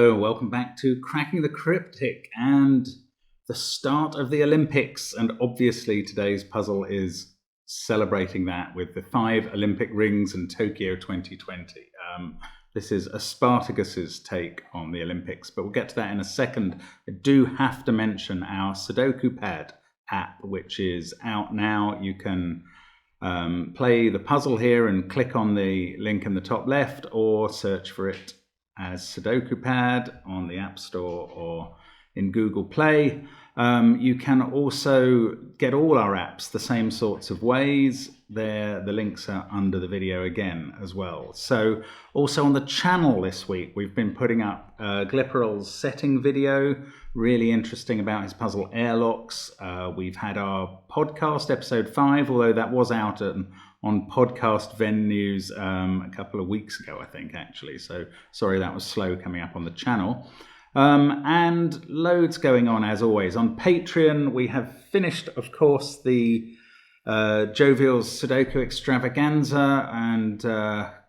Hello, welcome back to Cracking the Cryptic and the start of the Olympics. And obviously today's puzzle is celebrating that with the 5 Olympic rings and Tokyo 2020. This is Aspartagcus's take on the Olympics, but we'll get to that in a second. I do have to mention our SUDOKU PAD app, which is out now. You can play the puzzle here and click on the link in the top left, or search for it as SUDOKU PAD on the App Store or in Google Play. You can also get all our apps the same sorts of ways. The links are under the video again as well. So also on the channel this week, we've been putting up Glipperal's setting video, really interesting about his puzzle airlocks. We've had our podcast episode 5, although that was out on podcast venues a couple of weeks ago, I think, actually. So sorry that was slow coming up on the channel. And loads going on, as always. On Patreon, we have finished, of course, the Jovial's Sudoku Extravaganza and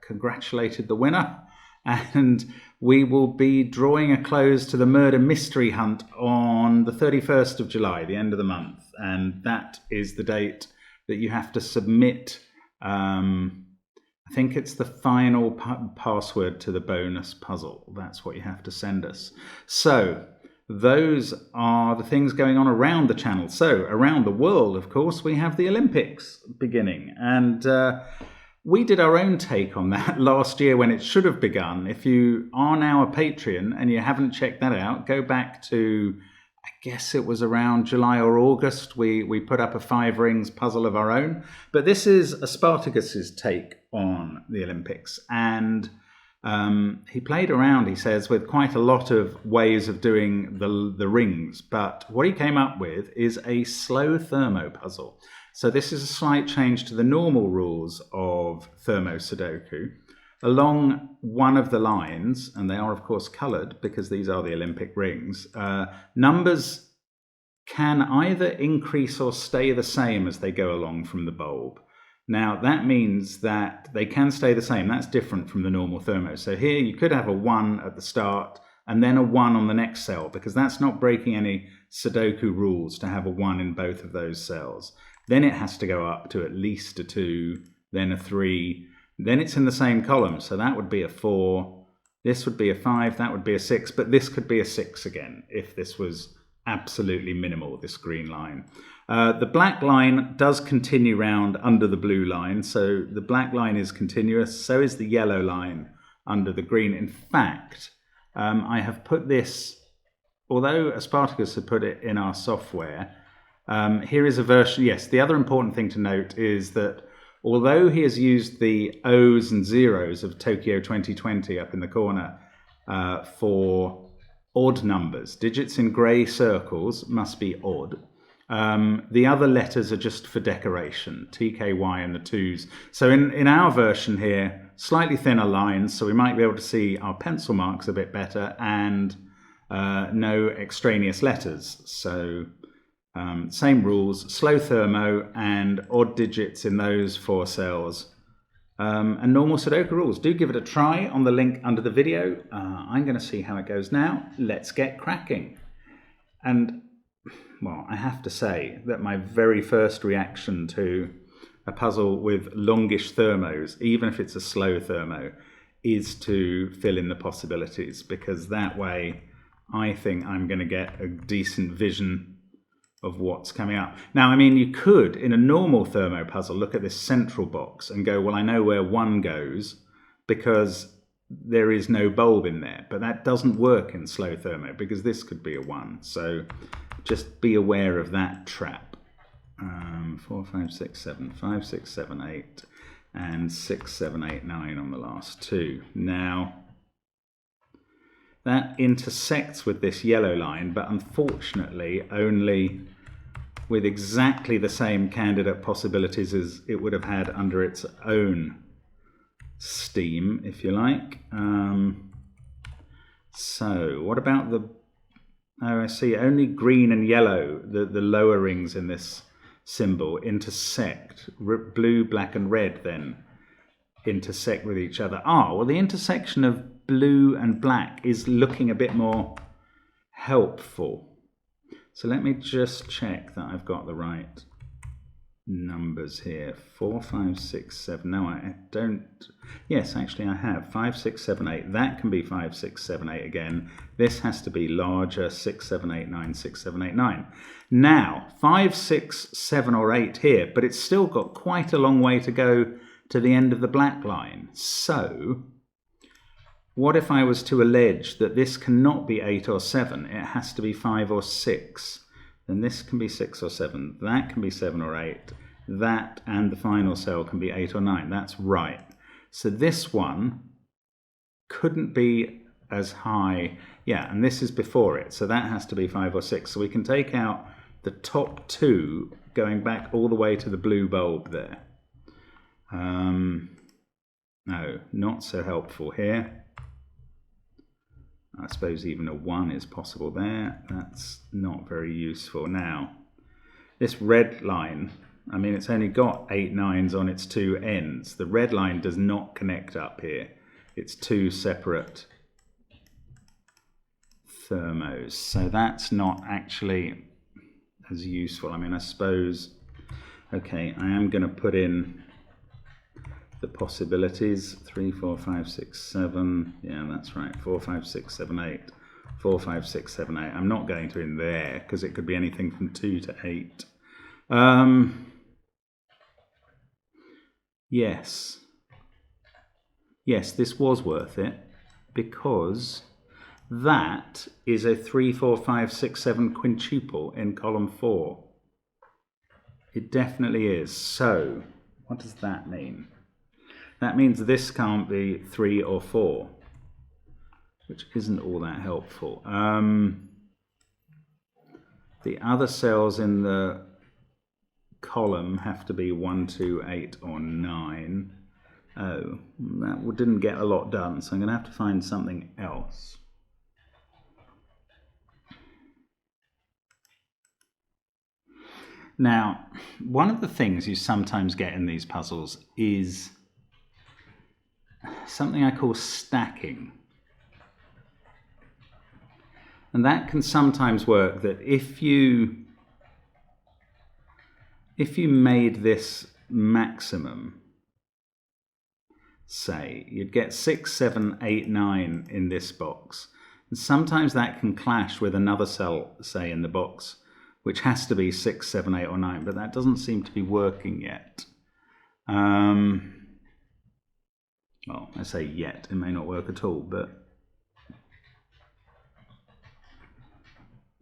congratulated the winner. And we will be drawing a close to the murder mystery hunt on the 31st of July, the end of the month. And that is the date that you have to submit. I think it's the final password to the bonus puzzle. That's what you have to send us. So those are the things going on around the channel. So around the world, of course, we have the Olympics beginning. And we did our own take on that last year when it should have begun. If you are now a Patreon and you haven't checked that out, go back to, I guess it was around July or August. We put up a 5 rings puzzle of our own. But this is Aspartagcus's take on the Olympics. And he played around, he says, with quite a lot of ways of doing the rings. But what he came up with is a slow thermo puzzle. So this is a slight change to the normal rules of thermo Sudoku. Along one of the lines, and they are of course coloured because these are the Olympic rings, numbers can either increase or stay the same as they go along from the bulb. Now that means that they can stay the same. That's different from the normal thermo. So here you could have a 1 at the start and then a 1 on the next cell, because that's not breaking any Sudoku rules to have a 1 in both of those cells. Then it has to go up to at least a 2, then a 3, then it's in the same column. So that would be a 4, this would be a 5, that would be a 6, but this could be a 6 again if this was absolutely minimal, this green line. The black line does continue round under the blue line, so the black line is continuous, so is the yellow line under the green. In fact, I have put this, although Aspartagcus had put it in our software, here is a version. Yes, the other important thing to note is that although he has used the O's and zeros of Tokyo 2020 up in the corner for odd numbers, digits in grey circles must be odd. The other letters are just for decoration, TKY and the 2s. So in our version here, slightly thinner lines, so we might be able to see our pencil marks a bit better, and no extraneous letters. So same rules, slow thermo and odd digits in those 4 cells, and normal Sudoku rules. Do give it a try on the link under the video. I'm going to see how it goes now. Let's get cracking. And, well, I have to say that my very first reaction to a puzzle with longish thermos, even if it's a slow thermo, is to fill in the possibilities, because that way I think I'm going to get a decent vision of what's coming up. Now, I mean, you could, in a normal thermo puzzle, look at this central box and go, well, I know where 1 goes because there is no bulb in there. But that doesn't work in slow thermo because this could be a 1. So just be aware of that trap. 4, 5, 6, 7, 5, 6, 7, 8, and 6, 7, 8, 9 on the last 2. Now, that intersects with this yellow line, but unfortunately only with exactly the same candidate possibilities as it would have had under its own steam, if you like. So what about the... Oh, I see, only green and yellow, the lower rings in this symbol, intersect. Blue, black and red then intersect with each other. Ah, well, the intersection of blue and black is looking a bit more helpful. So let me just check that I've got the right numbers here. 4, 5, 6, 7. No, I don't. Yes, actually I have. 5, 6, 7, 8. That can be 5, 6, 7, 8 again. This has to be larger. 6, 7, 8, 9, 6, 7, 8, 9. Now, 5, 6, 7 or 8 here, but it's still got quite a long way to go to the end of the black line. So, what if I was to allege that this cannot be 8 or 7? It has to be 5 or 6. Then this can be 6 or 7, that can be 7 or 8, that and the final cell can be 8 or 9. That's right. So this one couldn't be as high, yeah, and this is before it, so that has to be 5 or 6. So we can take out the top two going back all the way to the blue bulb there. No, not so helpful here. I suppose even a 1 is possible there. That's not very useful. Now, this red line, I mean, it's only got 8 9s on its two ends. The red line does not connect up here. It's two separate thermos. So that's not actually as useful. I mean, I suppose, okay, I am going to put in the possibilities. 3, 4, 5, 6, 7. Yeah, that's right. 4, 5, 6, 7, 8. 4, 5, 6, 7, 8. I'm not going to in there because it could be anything from 2 to 8. Yes. Yes, this was worth it because that is a 3, 4, 5, 6, 7 quintuple in column 4. It definitely is. So, what does that mean? That means this can't be 3 or 4, which isn't all that helpful. The other cells in the column have to be 1, 2, 8, or 9. Oh, that didn't get a lot done, so I'm going to have to find something else. Now, one of the things you sometimes get in these puzzles is something I call stacking. And that can sometimes work that if you made this maximum, say, you'd get 6, 7, 8, 9 in this box. And sometimes that can clash with another cell, say, in the box, which has to be 6, 7, 8, or 9, but that doesn't seem to be working yet. Well, I say yet, it may not work at all, but...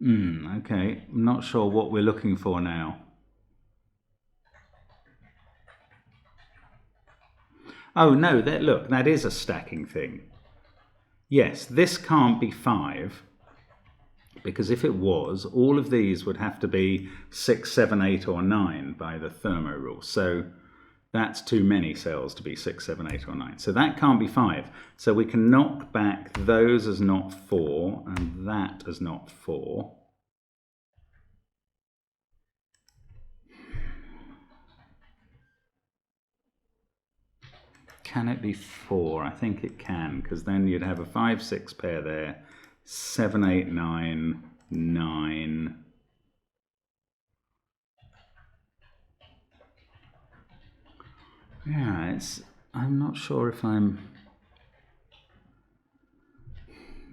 okay, I'm not sure what we're looking for now. Oh no, look, that is a stacking thing. Yes, this can't be 5, because if it was, all of these would have to be 6, 7, 8, or 9 by the thermo rule. So that's too many cells to be 6, 7, 8, or 9. So that can't be 5. So we can knock back those as not 4 and that as not 4. Can it be 4? I think it can, because then you'd have a 5, 6 pair there, 7, 8, 9, 9. Yeah, I'm not sure if am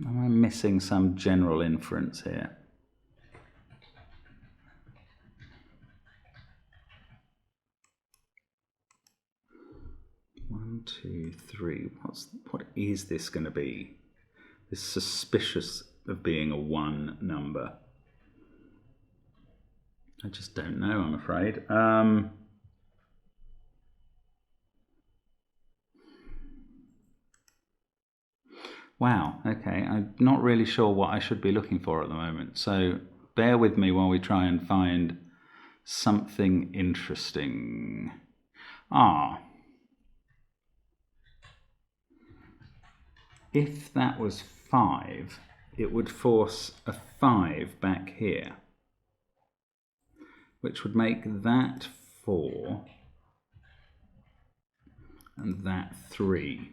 I missing some general inference here? One, 2, 3. What is this going to be? This suspicious of being a 1 number. I just don't know, I'm afraid. Wow, okay, I'm not really sure what I should be looking for at the moment, so bear with me while we try and find something interesting. If that was 5, it would force a 5 back here, which would make that 4 and that 3.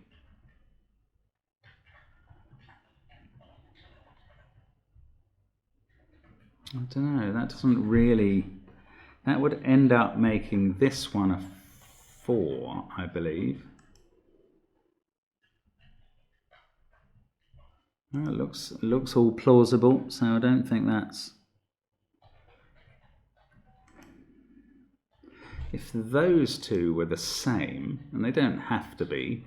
I don't know, that doesn't really... That would end up making this one a 4, I believe. Well, it looks all plausible, so I don't think that's... If those two were the same, and they don't have to be,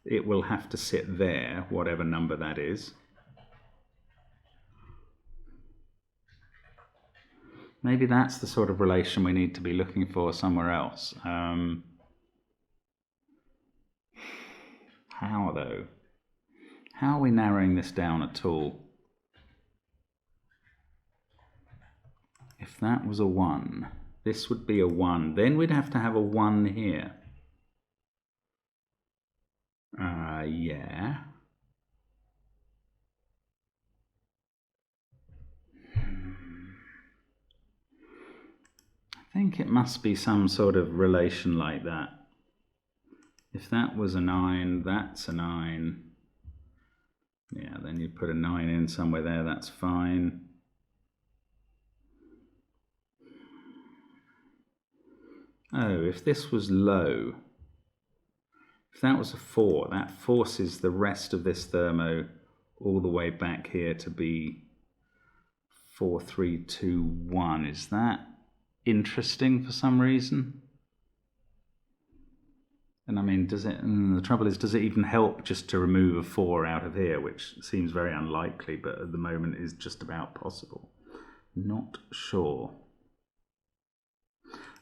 it will have to sit there, whatever number that is. Maybe that's the sort of relation we need to be looking for somewhere else. How, though? How are we narrowing this down at all? If that was a 1, this would be a 1. Then we'd have to have a 1 here. Yeah. I think it must be some sort of relation like that. If that was a 9, that's a 9. Yeah, then you put a 9 in somewhere there, that's fine. Oh, if this was low, if that was a 4, that forces the rest of this thermo all the way back here to be 4, 3, 2, 1. Is that interesting for some reason? And I mean, does it, the trouble is, does it even help just to remove a 4 out of here, which seems very unlikely, but at the moment is just about possible. Not sure.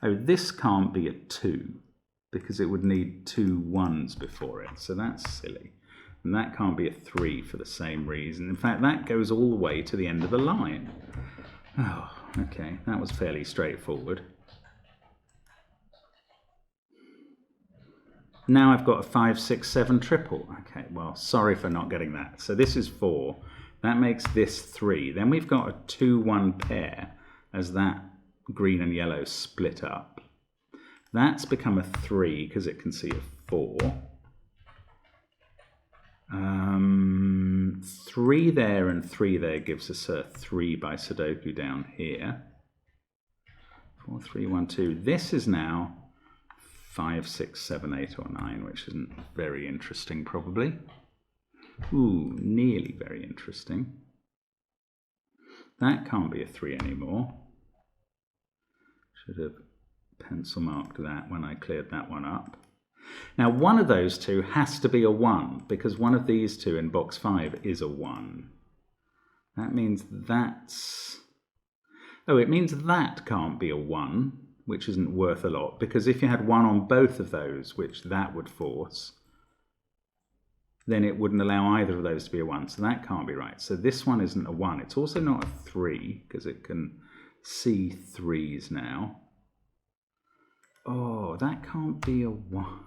Oh, this can't be a 2, because it would need 2 1s before it, so that's silly. And that can't be a 3 for the same reason. In fact, that goes all the way to the end of the line. Oh, okay, that was fairly straightforward. Now I've got a 5, 6, 7 triple. Okay, well, sorry for not getting that. So this is 4. That makes this 3. Then we've got a 2, 1 pair as that green and yellow split up. That's become a 3 because it can see a 4. 3 there and 3 there gives us a 3 by Sudoku down here. 4, 3, 1, 2. This is now 5, 6, 7, 8 or 9, which isn't very interesting probably. Ooh, nearly very interesting. That can't be a 3 anymore. Should have pencil marked that when I cleared that one up. Now one of those two has to be a 1 because one of these two in box 5 is a 1. That means that's... Oh, it means that can't be a 1, which isn't worth a lot, because if you had 1 on both of those, which that would force, then it wouldn't allow either of those to be a 1, so that can't be right. So this one isn't a 1. It's also not a 3, because it can see 3s now. Oh, that can't be a 1.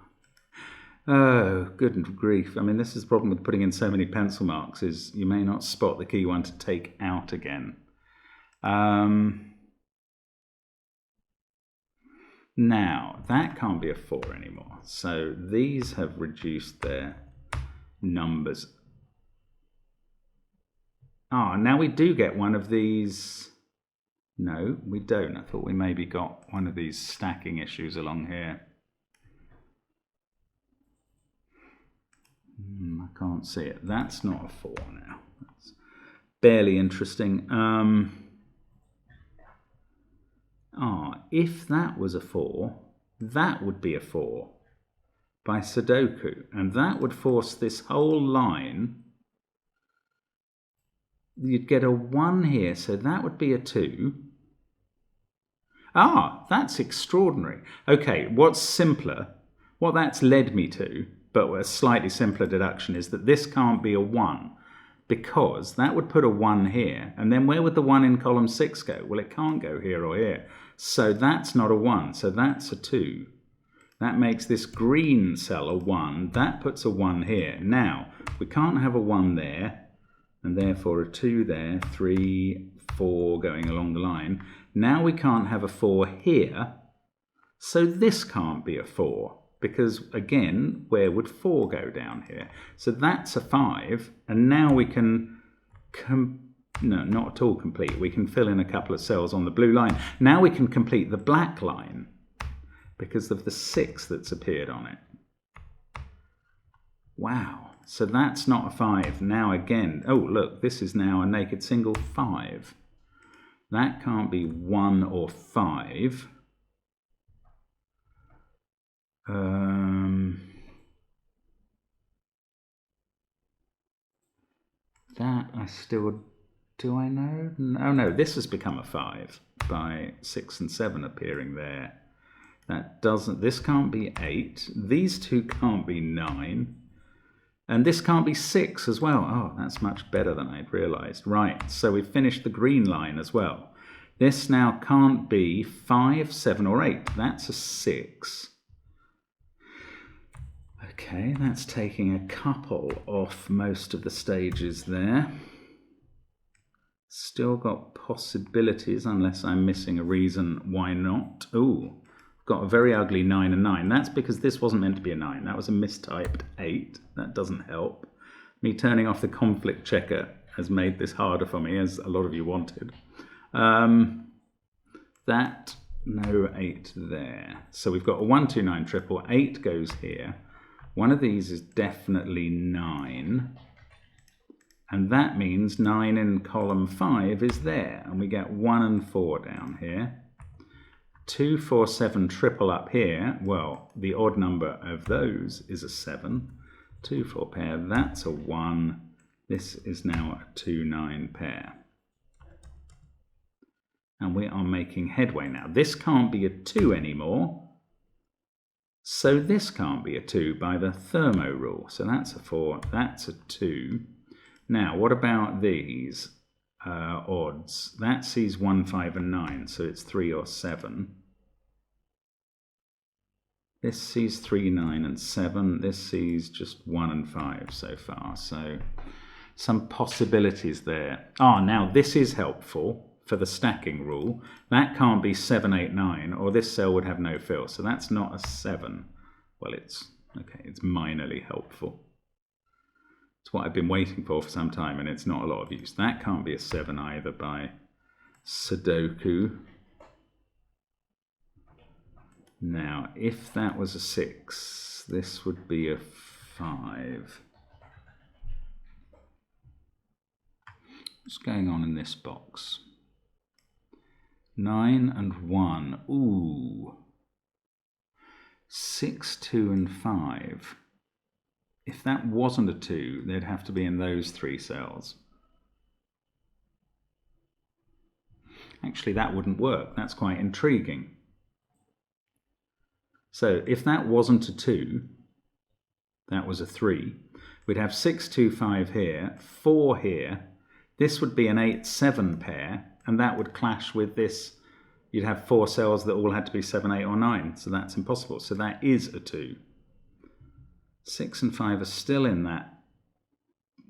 Oh, good grief. I mean, this is the problem with putting in so many pencil marks, is you may not spot the key one to take out again. Now, that can't be a 4 anymore. So these have reduced their numbers. Ah, now we do get one of these. No, we don't. I thought we maybe got one of these stacking issues along here. I can't see it. That's not a 4 now. That's barely interesting. If that was a 4, that would be a 4 by Sudoku, and that would force this whole line. You'd get a 1 here, so that would be a 2. Ah, that's extraordinary. Okay, what's simpler, what that's led me to, but a slightly simpler deduction, is that this can't be a 1, because that would put a 1 here, and then where would the 1 in column 6 go? Well, it can't go here or here. So that's not a 1, so that's a 2. That makes this green cell a 1. That puts a 1 here. Now, we can't have a 1 there, and therefore a 2 there, 3, 4 going along the line. Now we can't have a 4 here, so this can't be a 4, because again, where would 4 go down here? So that's a 5, and now we can No, not at all complete. We can fill in a couple of cells on the blue line. Now we can complete the black line because of the 6 that's appeared on it. Wow, so that's not a 5. Now again, oh look, this is now a naked single 5. That can't be 1 or 5. That I still, do I know? Oh no, this has become a 5 by 6 and 7 appearing there. That doesn't, this can't be 8. These two can't be 9. And this can't be 6 as well. Oh, that's much better than I'd realized. Right, so we've finished the green line as well. This now can't be 5, 7, or 8. That's a 6. Okay, that's taking a couple off most of the stages there. Still got possibilities, unless I'm missing a reason why not. Ooh, got a very ugly 9 and 9. That's because this wasn't meant to be a 9. That was a mistyped 8. That doesn't help. Me turning off the conflict checker has made this harder for me, as a lot of you wanted. That, no 8 there. So we've got a 1, 2, 9 triple. 8 goes here. One of these is definitely 9. And that means 9 in column 5 is there. And we get 1 and 4 down here. 2, 4, 7 triple up here. Well, the odd number of those is a 7. 2, 4 pair, that's a 1. This is now a 2, 9 pair. And we are making headway now. This can't be a 2 anymore. So this can't be a 2 by the thermo rule. So that's a 4, that's a 2. Now, what about these odds? That sees 1, 5, and 9, so it's 3 or 7. This sees 3, 9, and 7. This sees just 1 and 5 so far. So some possibilities there. Ah, now this is helpful for the stacking rule. That can't be 7, 8, 9, or this cell would have no fill. So that's not a 7. Well, it's okay, it's minorly helpful. It's what I've been waiting for some time, and it's not a lot of use. That can't be a 7 either by Sudoku. Now, if that was a 6, this would be a 5. What's going on in this box? 9 and 1. Ooh. 6, 2, and 5. If that wasn't a 2, they'd have to be in those 3 cells. Actually, that wouldn't work. That's quite intriguing. So if that wasn't a 2, that was a 3, we'd have 6, 2, 5 here, 4 here. This would be an 8, 7 pair, and that would clash with this. You'd have 4 cells that all had to be 7, 8, or 9, so that's impossible. So that is a 2. 6 and 5 are still in that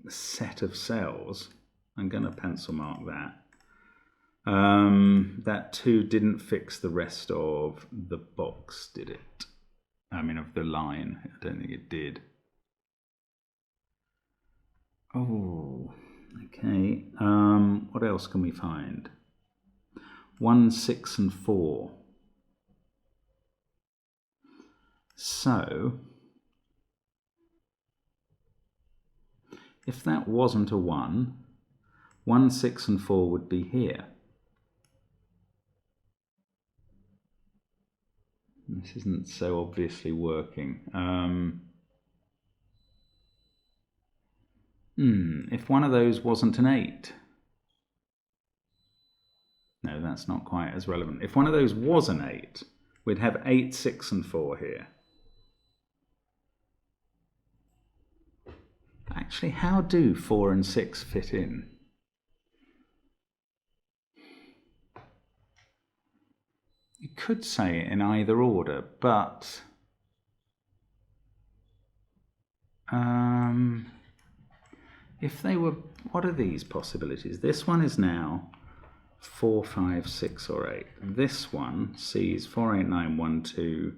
set of cells. I'm going to pencil mark that. That 2 didn't fix the rest of the box, did it? I mean, of the line. I don't think it did. Oh, okay. What else can we find? 1, 6, and 4. So, if that wasn't a 1, 1, 6, and 4 would be here. This isn't so obviously working. If one of those wasn't an 8. No, that's not quite as relevant. If one of those was an 8, we'd have 8, 6, and 4 here. Actually, how do 4 and 6 fit in? You could say it in either order, but if they were, what are these possibilities? This one is now 4, 5, 6, or 8. This one sees 4, 8, 9, 1, 2.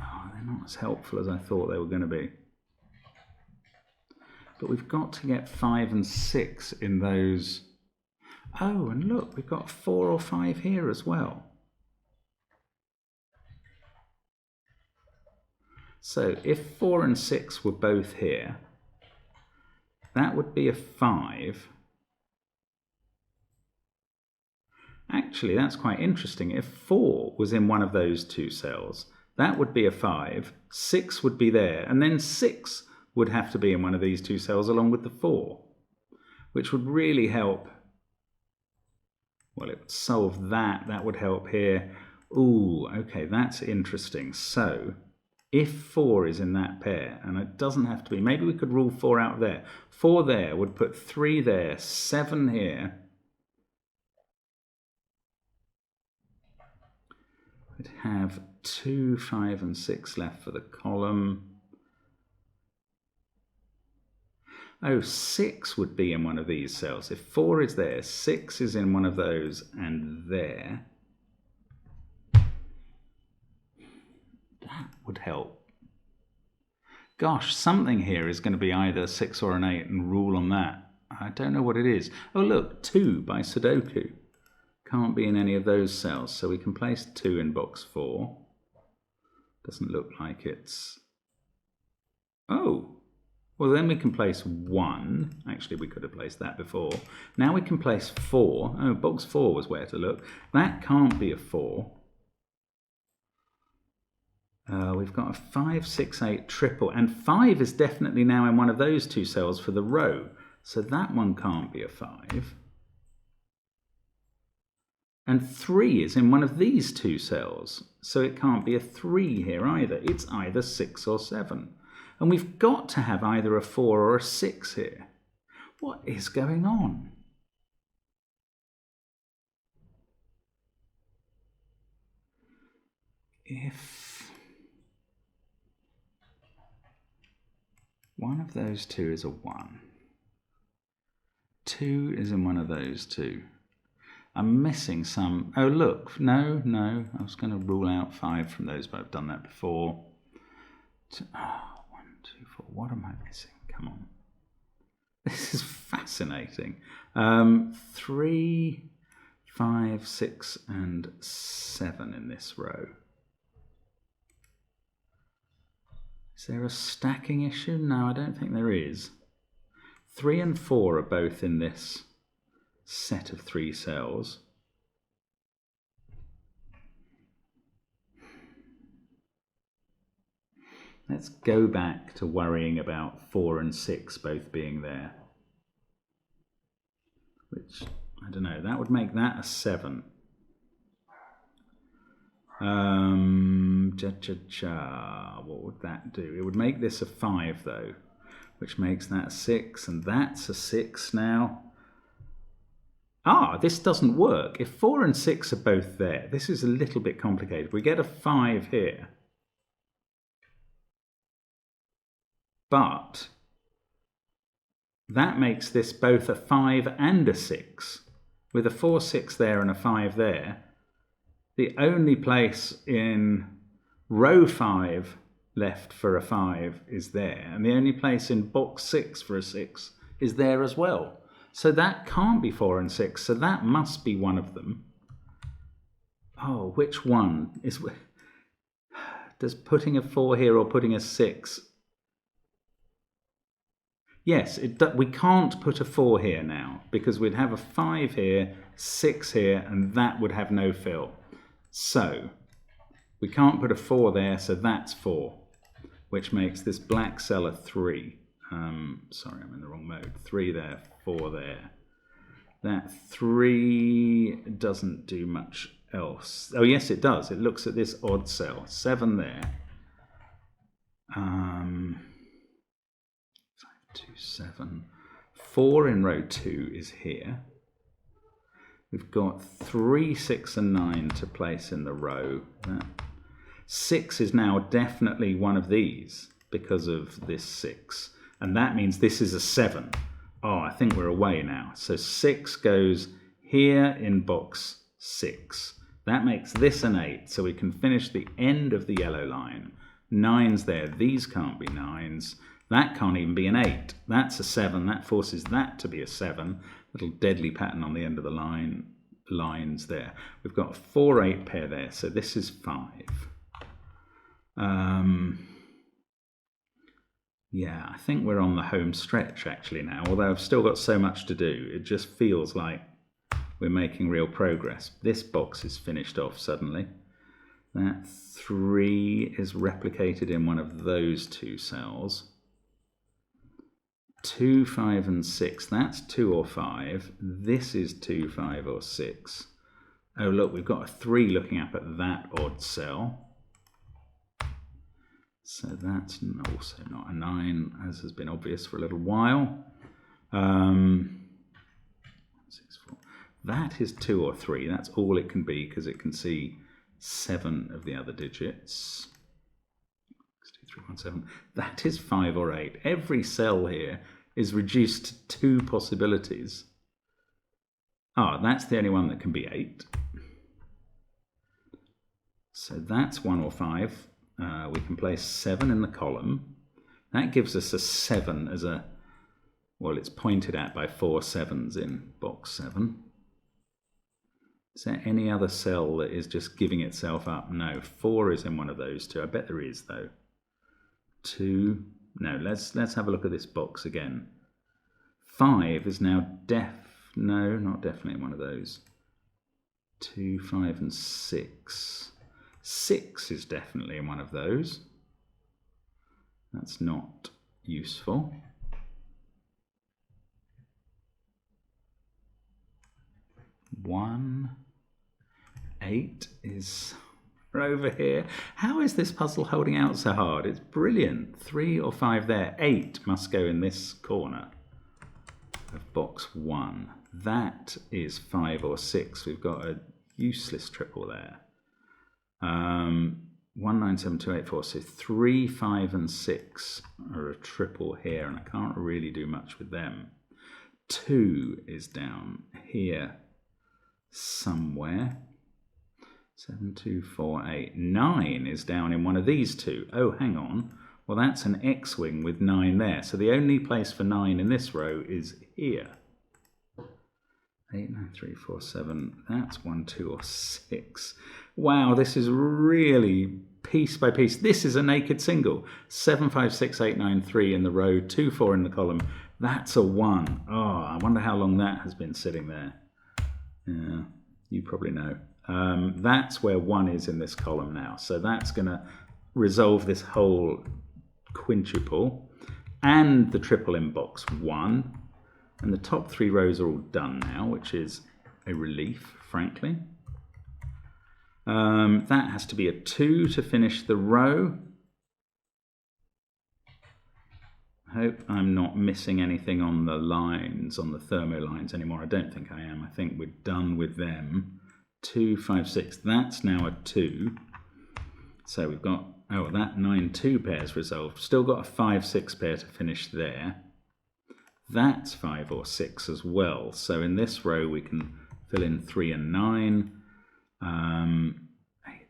Oh, they're not as helpful as I thought they were going to be. But we've got to get 5 and 6 in those Oh, and look, we've got 4 or 5 here as well. So if 4 and 6 were both here, that would be a 5. Actually, that's quite interesting. If 4 was in one of those 2 cells, that would be a 5, 6 would be there, and then 6 would have to be in one of these 2 cells along with the 4, which would really help. Well, it would solve that. That would help here. Ooh, okay, that's interesting. So if 4 is in that pair, and it doesn't have to be, maybe we could rule 4 out there. 4 there would put 3 there, 7 here. We'd have 2, 5, and 6 left for the column. Oh, 6 would be in one of these cells. If 4 is there, 6 is in one of those and there. That would help. Gosh, something here is going to be either a 6 or an 8 and rule on that. I don't know what it is. Oh, look, 2 by Sudoku. Can't be in any of those cells, so we can place 2 in box 4. Doesn't look like it's... Oh! Well, then we can place 1. Actually, we could have placed that before. Now we can place 4. Oh, box 4 was where to look. That can't be a 4. We've got a 5, 6, 8 triple. And 5 is definitely now in one of those 2 cells for the row. So that one can't be a 5. And 3 is in one of these 2 cells. So it can't be a 3 here either. It's either 6 or 7. And we've got to have either a 4 or a 6 here. What is going on? If one of those 2 is a 1, 2 is in one of those 2. I'm missing some. Oh, look. No. I was going to rule out 5 from those, but I've done that before. 1, 2, 4. What am I missing? Come on. This is fascinating. 3, 5, 6, and 7 in this row. Is there a stacking issue? No, I don't think there is. 3 and 4 are both in this set of 3 cells. Let's go back to worrying about 4 and 6 both being there. Which, I don't know, that would make that a 7. What would that do? It would make this a 5 though, which makes that a 6, and that's a 6 now. This doesn't work. If 4 and 6 are both there, this is a little bit complicated. We get a 5 here. But that makes this both a 5 and a 6. With a 4, 6 there and a 5 there, the only place in row 5 left for a 5 is there. And the only place in box 6 for a 6 is there as well. So that can't be 4 and 6, so that must be one of them. Oh, which one? Does putting a 4 here or putting a 6? Yes, we can't put a 4 here now, because we'd have a 5 here, 6 here, and that would have no fill. So, we can't put a 4 there, so that's 4, which makes this black cell a 3. Sorry, I'm in the wrong mode. 3 there, 4 there. That 3 doesn't do much else. Oh, yes, it does. It looks at this odd cell. 7 there. 5, 2, 7. 4 in row 2 is here. We've got 3, 6, and 9 to place in the row. 6 is now definitely one of these because of this 6. And that means this is a 7. Oh, I think we're away now. So 6 goes here in box 6. That makes this an 8, so we can finish the end of the yellow line. 9's there. These can't be 9's. That can't even be an 8. That's a 7. That forces that to be a 7. little deadly pattern on the end of the lines there. We've got a 4-8 pair there, so this is 5. Yeah, I think we're on the home stretch actually now, although I've still got so much to do. It just feels like we're making real progress. This box is finished off suddenly. That 3 is replicated in one of those 2 cells. 2, 5 and 6, that's 2 or 5. This is 2, 5 or 6. Oh look, we've got a 3 looking up at that odd cell. So that's also not a 9, as has been obvious for a little while. 6, 4. That is 2 or 3. That's all it can be because it can see 7 of the other digits. 6, 2, 3, 1, 7. That is 5 or 8. Every cell here is reduced to 2 possibilities. Ah, that's the only one that can be 8. So that's 1 or 5. We can place 7 in the column. That gives us a 7 as a, well, it's pointed at by 4 7s in box 7. Is there any other cell that is just giving itself up? No, 4 is in one of those 2. I bet there is though. 2. No, let's have a look at this box again. 5 is now no, not definitely one of those. 2, 5 and 6. 6 is definitely in one of those. That's not useful. 1, 8 is over here. How is this puzzle holding out so hard? It's brilliant. 3 or 5 there. 8 must go in this corner of box 1. That is 5 or 6. We've got a useless triple there. 1, 9, 7, 2, 8, 4. So 3, 5 and 6 are a triple here, and I can't really do much with them. 2 is down here somewhere. 7, 2, 4, 8. 9 is down in one of these 2. Oh, hang on. Well, that's an X-wing with 9 there. So the only place for 9 in this row is here. 8, 9, 3, 4, 7. That's 1, 2 or 6. Wow, this is really piece by piece. This is a naked single. 7, 5, 6, 8, 9, 3 in the row. 2, 4 in the column. That's a 1. Oh, I wonder how long that has been sitting there. Yeah, you probably know. That's where 1 is in this column now. So that's going to resolve this whole quintuple and the triple in box 1. And the top 3 rows are all done now, which is a relief, frankly. That has to be a 2 to finish the row. I hope I'm not missing anything on the lines, on the thermo lines anymore. I don't think I am. I think we're done with them. 2, 5, 6. That's now a 2. So we've got, oh, that 9, 2 pair's resolved. Still got a 5, 6 pair to finish there. That's 5 or 6 as well. So in this row we can fill in 3 and 9. 8,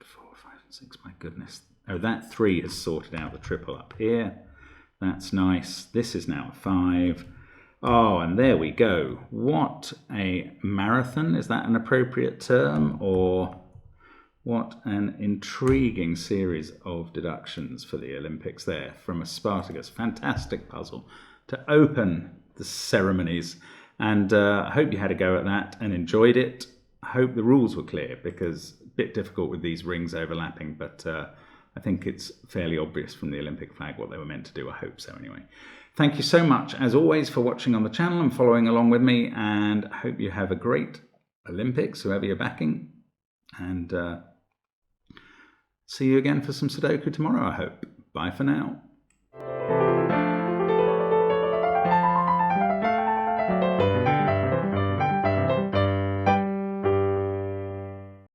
4, 5 and 6, my goodness. Oh, that 3 has sorted out the triple up here. That's nice. This is now a 5. Oh, and there we go. What a marathon. Is that an appropriate term? Or what an intriguing series of deductions for the Olympics there from Aspartagcus. Fantastic puzzle to open the ceremonies. And I hope you had a go at that and enjoyed it. I hope the rules were clear, because a bit difficult with these rings overlapping, but I think it's fairly obvious from the Olympic flag what they were meant to do. I hope so anyway. Thank you so much, as always, for watching on the channel and following along with me, and I hope you have a great Olympics, whoever you're backing, and see you again for some Sudoku tomorrow, I hope. Bye for now.